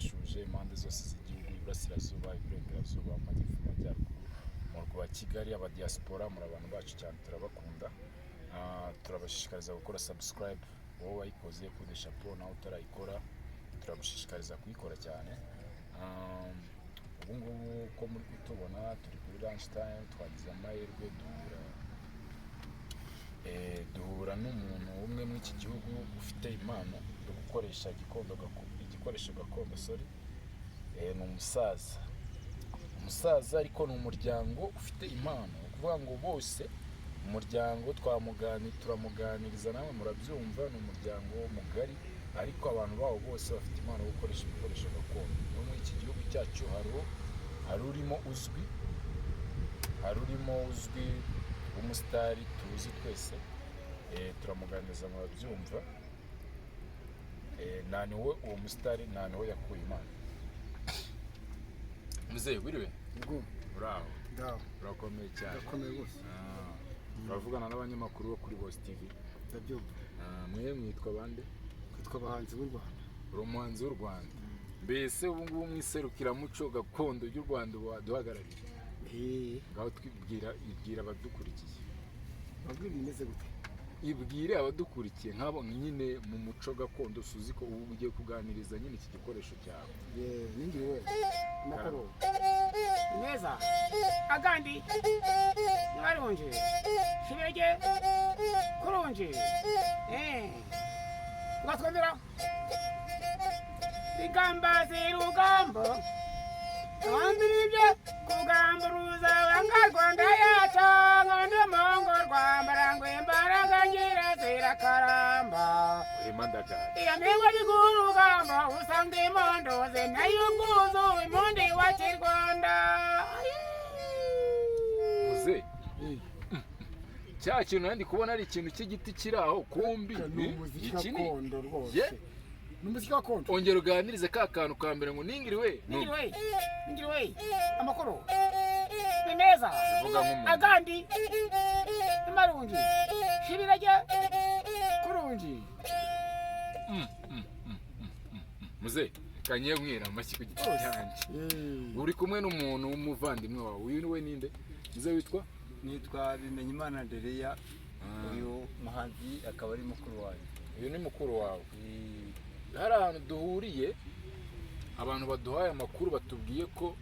turabashuje impande zose z'igihugu iburasirazuba iburengerazuba amajyepfo amajyaruguru mu rwa Kigali aba diaspora muri abantu bacu cyane turabakunda turabashishikariza gukora subscribe wowe wayikoze kuri chapeau nawe utarayikora turagushishikariza kuyikora cyane ubu ngubu ko muri kutubona turi kuri lunch time twagize amahirwe duhura n'umuntu umwe muri iki gihugu ufite impano yo gukoresha igikoresho gakondo ni umusaza ariko ni umuryango ufite impano kuvuga ngo bose umuryango turamuganiriza nawe murabyumva ni umuryango mugari ariko abantu bawo bose bafite impano yo gukoresha ibikoresho gakondo no muri iki gihugu cyacu hari urimo uzwi umusitari tuzi twese turamuganiriza murabyumva naniwe uwo musitari naniwe yakuye imana muzehe wiriwe bravo urakomeye cyane urakomeye bose turavugana n'abanyamakuru bo kuri Boss TV ndabyumva mwe mwitwa bande kwitwa abahanzi b'u Rwanda uri umuhanzi w'u Rwanda mbese ubu ngubu mwiserukiramuco gakondo y'u Rwanda duhagarariye ngaho ibwira abadukurikiye babwira imeze gute ibwire abadukurikiye nk'abo nyine mu muco gakondo suzi ko ubu ugiye kuganiriza nyine iki gikoresho cyawe ningiwe makoro neza agandi nibaronje shibege kuronje ngatwendera igamba zirugambo Wambirije kugamba ruzabanga Rwanda yacu ngande mongo rwambarangwe imbaraga ngira zirakaramba iya mpewa y'urugamba usanga imondo ze nayo nguzo impundi wa Rwanda muze cya kintu nandi kubona ari ikintu cy'igiti kiraho kumbi iki ni rwose numuziki gakondo ongera uganirize ka kantu ka mbere ngo ningiriwe amakuru nimeza agandi imarungi shibirajya kurungi muze kanye mwira amashyi ku giti cyanjye uri kumwe n'umuntu w'umuvandimwe wawe uyu niwe ninde muze nitwa Bimenyimana Dereya uyu muhanzi akaba ari mukuru wawe uyu ni mukuru wawe hari ahantu duhuriye abantu baduhaye amakuru batubwiye ko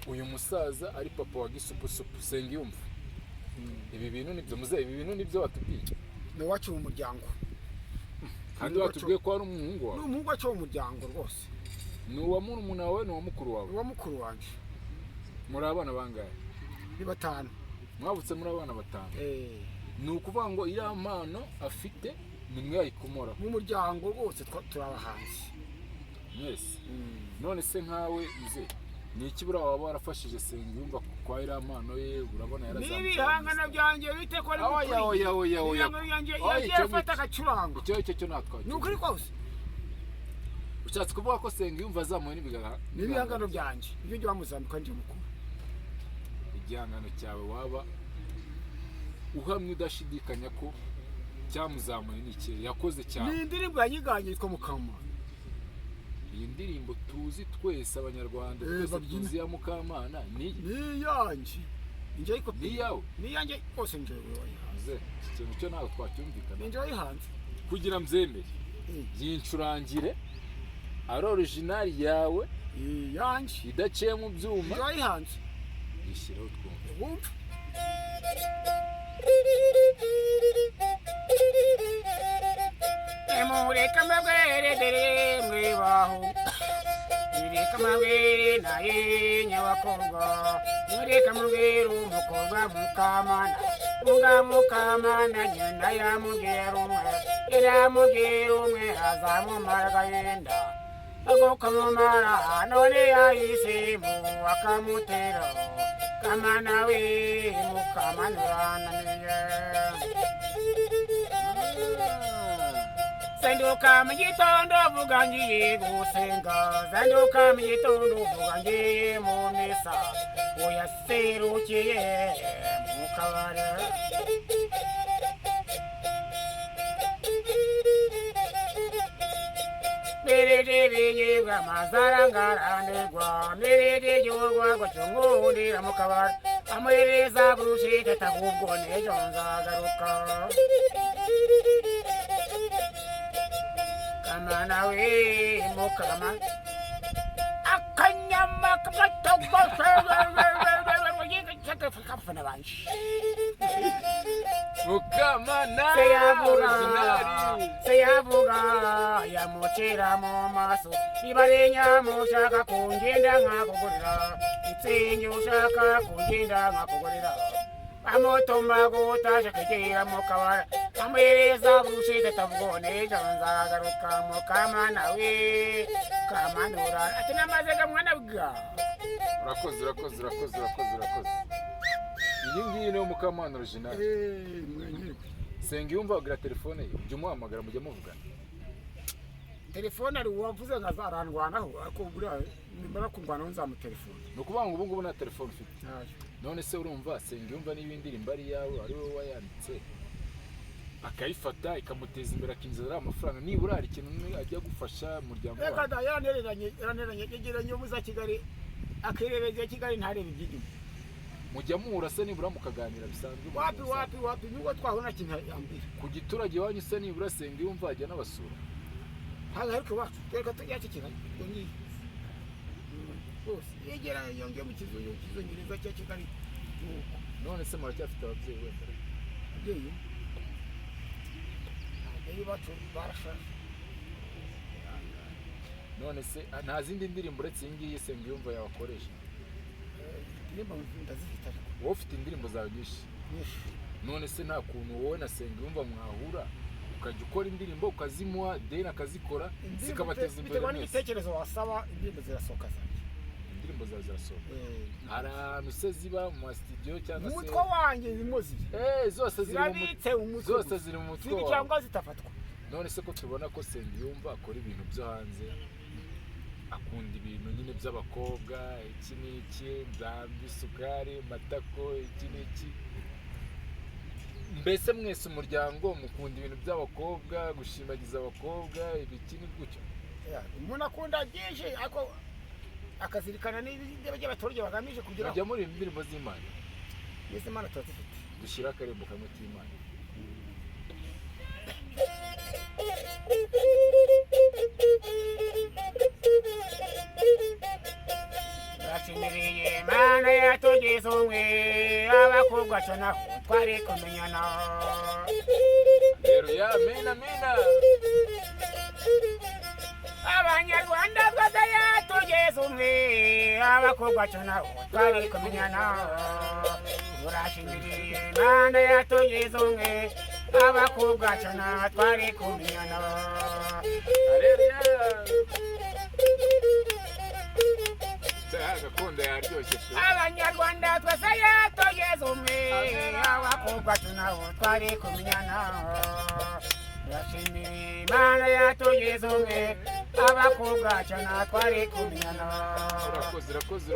uyu musaza ari papa wa Gisupusupu Nsengiyumva ibi bintu nibyo muze ibi bintu nibyo batubwiye ni wacu mu muryango kandi batubwiye ko ari umuhungu wawe ni umuhungu wacu mu muryango rwose ni uwa murumuna wawe ni uwa mukuru wawe uwa mukuru wanjye muri abana bangahe ni 5 mwabutse muri abana 5 ni ukuvuga ngo iriya mpano afite nimwe yayikomora mu muryango rwose turabahanzi mwese none se nkawe muze ni iki bura waba warafashije Nsengiyumva kwa iriya mpano ye urabona yarazamutse n'ibihangano byanjye bite ko ari oya yafata agacurango icyo natwa ni ukuri kose ushatse kuvuga ko Nsengiyumva azamuye n'ibihangano byanjye ibyo byo bamuzamuka nje mukuru igihangano cyawe waba uhamye udashidikanya ko cyamuzamuye n'iki yakoze cyane ni indirimbo yanyiganye yitwa Mukama iyi ndirimbo tuzi twese abanyarwanda twese tuzi ya Mukamana ni yanjye nje ariko ni yawe ni yanjye kose nje wayihanze ikintu cyo nawe twacyumvikana nje wayihanze kugira mzemere yincurangire ari original yawe yanjye idaciye mu byuma wayihanze yishyiraho twumva mureka mabwere dere mwibaho mureka mabwere naye nyabakorwa mureka mabwere umukobwa Mukamana nyina yamubwira umwe azamumara yenda agokamumara none yahisemo akamutera Kamana we Mukamanurana Zanduka mu gitondo vuga ngiye gusenga Zanduka mu gitondo vuga ngiye mu misa Oya serukiye mu kabare Miridi binyibwa mazarangaranirwa Miridi y'urwagwa cyungundira mu kabari Amwereza burushite tagubwo nejo nzagaruka Kamana we mukama Akanyama katogbo kapfana banshi Mukamana Seyavuga yamucira mu maso Ibarenya mushaka kungenda nkakugurira Itsingi ushaka kungenda nkakugurira Amutumba gutasha kigera mu kabara Amwereza burushite tavugone nzagaruka Mukamana we kamanura ati namazega mwana bwa urakoze iyi ngiyi niyo Mukamana original Nsengiyumva agira telefone ye ujye umuhamagara mujye muvugana telefone ari wavuze ngazarandwanaho akubura nimara kurwanaho nzamutelefone ni ukuvuga ngo ubu ngubu nta telefone ufite none se urumva Nsengiyumva n'ibindirimbo ari yawe ari wowe wayanditse akayifata ikamuteza imbere akinjiza amafaranga nibura hari ikintu ajya gufasha umuryango wawe reka da yanereranye yegeranye umuza Kigali akerereje Kigali ntarebe iby'inyuma mujya muhura se nibura mukaganira bisanzwe wapi nubwo twahura kintu yambira ku giturage wanyu se nibura Nsengiyumva ajya n'abasura hanga ariko wacu reka tujyakikira ngi bose yegeranye yongeye mu kizungereza cya Kigali none se muracyafite ababyeyi wenda ababyeyi bacu barashaje none se nta zindi ndirimbo uretse iyi ngiyi Nsengiyumva yabakoresha nimba ndazifite wowe ufite indirimbo zawe nyinshi none se nta kuntu wowe na Nsengiyumva mwahura ukajya ukora indirimbo ukazimuha deni akazikora zikabateza imbere bitewe n'ibitekerezo wasaba indirimbo zirasohoka indirimbo zawe zirasohoka hari ahantu se ziba mu studio cyangwa se umutwe wanjye zirimo zose ziri mu mutwe wawe cyangwa zitafatwa none se ko tubona ko Nsengiyumva akora ibintu byo hanze akunda ibintu nyine by'abakobwa iki n'iki nzambi isukari matako iki n'iki mbese mwese umuryango mukunda ibintu by'abakobwa gushimagiza abakobwa ibiki ni gutyo umuntu akunda byinshi ariko akazirikana n'ibyo by'abaturage bagamije kugira bajya muri indirimbo z'Imana yese Imana turazifite dushyira akarembo kamwe k'Imana Rashimiriye Mana yatugeze umwe abakobwa cyo naho twari kumenyana Haleluya amina Abanyarwanda twese yatugeze umwe abakobwa cyo naho twari kumenyana Rashimiriye Mana yatugeze umwe abakobwa cyo naho twari kumenyana Haleluya gakondo yaryoshye Abanyarwanda twese yatugeze umwe abakobwa cyo naho twari kumenyana Rashimiriye Imana yatugeze umwe abakobwa cyo naho twari kumenyana urakoze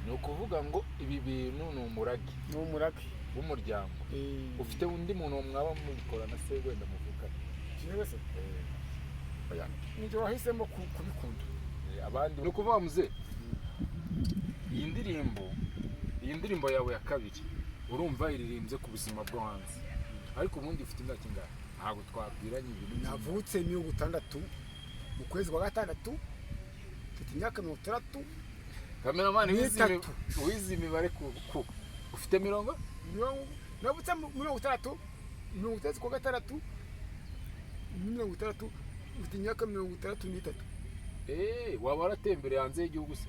ni ukuvuga ngo ibi bintu ni umurage w'umuryango ufite undi muntu mwaba mubikorana se wenda muvukana cyose nibyo wahisemo kubikunda abandi ni ukuvuga muze iyi ndirimbo yawe ya kabiri urumva iririmbye ku buzima bwo hanze ariko ubundi ufite imyaka ingahe ntabwo twabwiranye ibintu navutse 6 mu kwezi kwa gatandatu mfite imyaka 30 kameramani wizi imibare ku ufite mirongo navutse 30 kwa gatandatu 30 ufite imyaka 33 waba waratembereye hanze y'igihugu se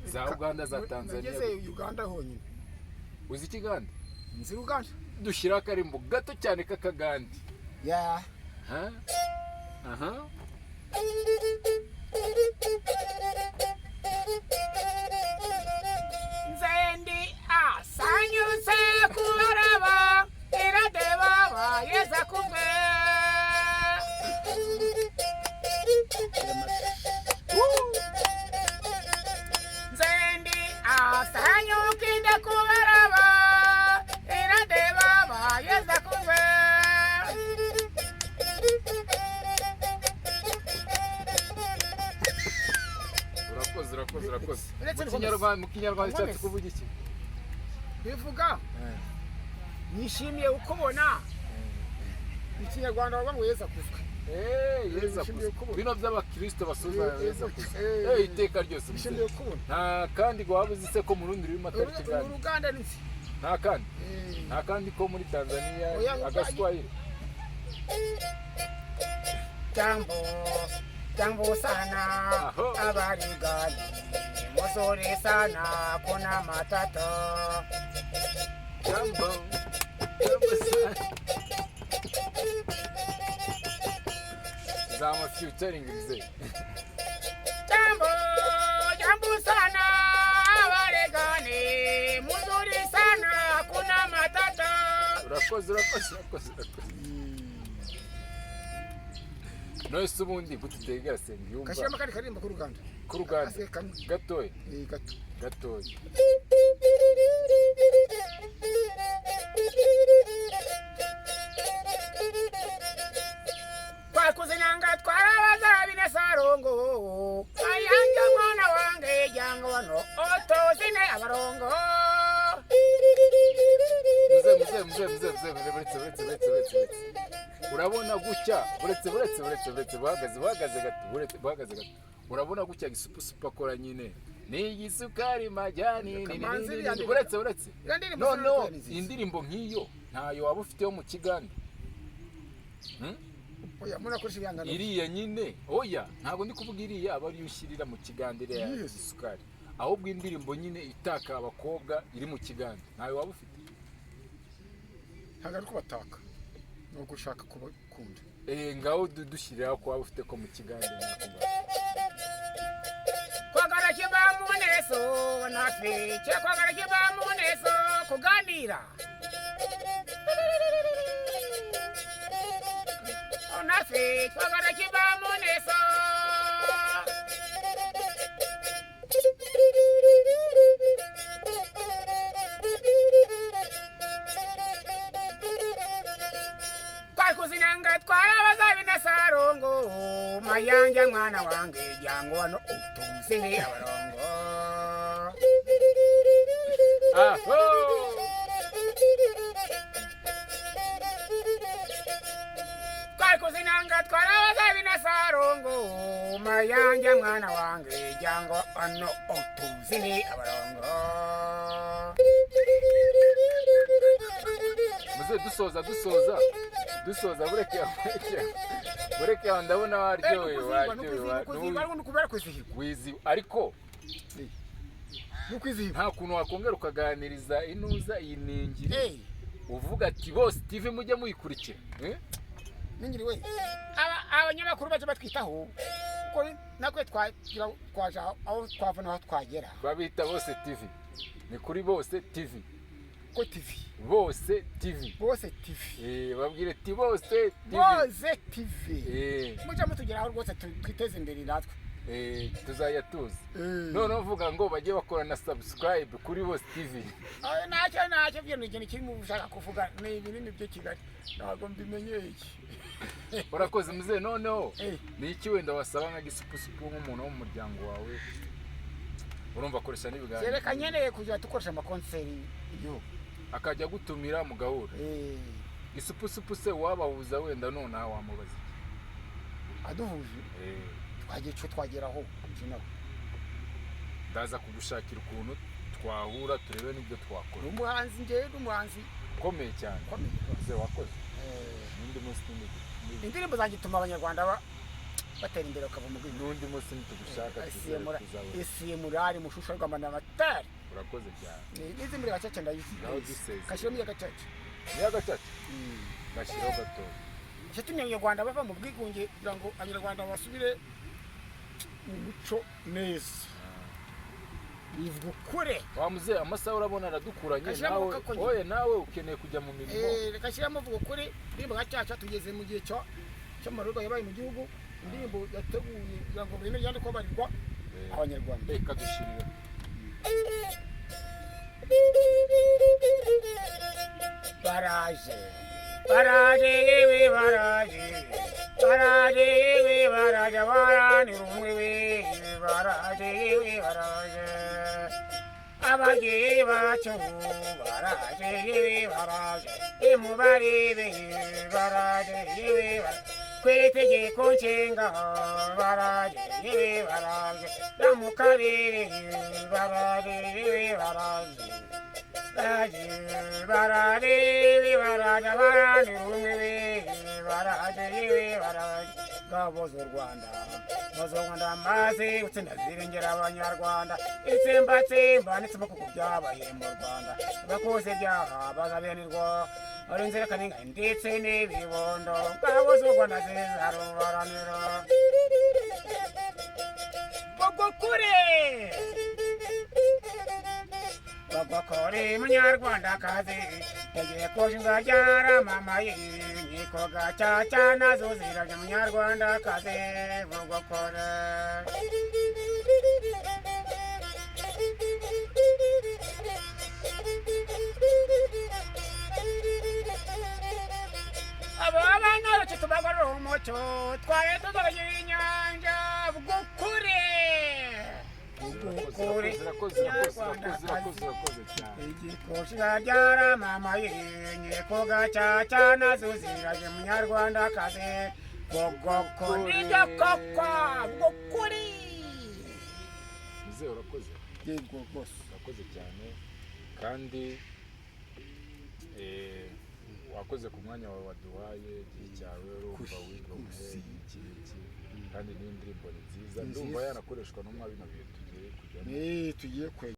za Uganda za Tanzania ngeze Uganda honyine uzi ikiganda nzi Uganda dushyira akarimbo gato cyane k'akagandi ya aha Nzendi asanyuse kubaraba iradeba bayeza kumwe Nzendi asanyukinde kubaraba iradeba bayeza kumwe urakoze Uretse mu kinyarwanda cyatse kuvuga iki bivuga nishimiye ukubona ikinyarwanda bavuga ngo yeza kuzwe yeza kuzwe bino by'abakristo basoza yeza kuzwe iteka ryose nishimiye ukubona nta kandi wabuze se ko mu rundi rurimo atari kigani uruganda n'iki nta kandi ko muri Tanzania agaswahili jambo sana abarigani muzuri sana kuna matata jambo sana zama featuring mzee jambo sana abarigani muzuri sana kuna matata urakoze Noise ubundi gututegera Nsengiyumva kashirama kari karimba ku ruganda gatoya gatoya twakuzinanga twarabazabi na sarongo ayanja mwana wange jango wano otozine abarongo mze urabona gutya buretse bahagaze gato urabona gutya gisupusupu akora nyine ni igisukari majyani buretse no indirimbo nk'iyo ntayo waba ufiteho mu kigande oya munakoresha ibihangano iriya nyine oya ntabwo ndi kuvuga iriya aba ari ushyirira mu kigande ya gisukari ahubwo indirimbo nyine itaka abakobwa iri mu kigande ntayo waba ufite ntabwo ari kubataka no gushaka kubakunda ngaho dushyirira ko waba ufite ko mu kigande kwagara kiba muneso nafe kwagara kiba muneso kuganira nafe kwagara kiba muneso kuzinanga twarabazabi na sarongo mayanja mwana wange jango wano utuzine abarongo kuzinanga twarabazabi na sarongo mayanja mwana wange jango wano utuzine abarongo muze dusoza bureke ndabona waryohewe wizi ariko nta kuntu wakongera ukaganiriza inuza iyi ningi uvuga ati bose TV mujye muyikurikira ningiri we abanyamakuru baje batwitaho kuko nakwe twaje aho twavuna aho twagera babita bose TV ni kuri bose TV ko TV bose TV babwire ati bose TV mujya mutugeraho rwose twiteze imbere natwe tuzajya tuzi none uvuga ngo bajye bakora na subscribe kuri bose TV ntacyo byo ni ikintu kirimo ushaka kuvuga ni ibinini byo Kigali ntabwo mbimenyeye urakoze mzee noneho ni iki wenda wasaba nka gisupusupu nk'umuntu wo mu muryango wawe urumva akoresha n'ibiganiro reka nkeneye kujya dukoresha amakonseri igihugu akajya gutumira mu gahura gisupusupu se wabahuza wenda none aha wamubaza aduhuje twagiye cyo twageraho nawe ndaza kugushakira ukuntu twahura turebe n'ibyo twakora umuhanzi n'umuhanzi ukomeye cyane mzee wakoze n'undi munsi indirimbo zanjye ituma abanyarwanda batera imbere bakava mu bwinshi n'undi munsi ntitugushaka isi murari mushusho rw'amana amatari urakoze cyane n'izi muri gacaca ndayizi kashyiramo iya gacaca gashyiraho gato icyatumye abanyarwanda bava mu bwigunge kugira ngo abanyarwanda basubire mu muco neza bivuga ukuri wamuze amasaha urabona aradukuranye nawe ukeneye kujya mu mirimo reka shyiramo vuga ukuri indirimbo nka cyaca tugeze mu gihe cy'amarorwa yabaye mu gihugu indirimbo yateguye kugira ngo buri yandi ko barirwa abanyarwanda reka dushirire baraje barani rumwe baraje abagiye bacu baraje baraje imubarebe baraje kwitegeko nshinga baraje baraje no mu karere baraje baraje baraje baraje rumwe baraje ngabo z'u Rwanda maze utsinda zirengera abanyarwanda itsembatsemba n'itsemo kuko byabaye mu Rwanda bakoze ibyaha bazabihanirwa ari inzirakarengane ndetse n'ibibondo ngabo z'u Rwanda zizarubaranira bagokore munyarwandakazi tegeko nshinga ryaramamaye inkiko gacaca nazo zirabye munyarwandakazi bagokore abo abana bacu tubagorora umuco twari tuzobagira inyanja bugukure igikoshira ryaramamaye inkiko gacaca nazo ziraje munyarwandakazi bogoko nibyo koko bugukuri muzee urakoze yego rwose urakoze cyane kandi wakoze ku mwanya wawe waduhaye igihe cyawe urumva wigoye iki kandi n'indirimbo ni nziza ndumva yanakoreshwa no mwa bino bihe tugiye kujyamo tugiye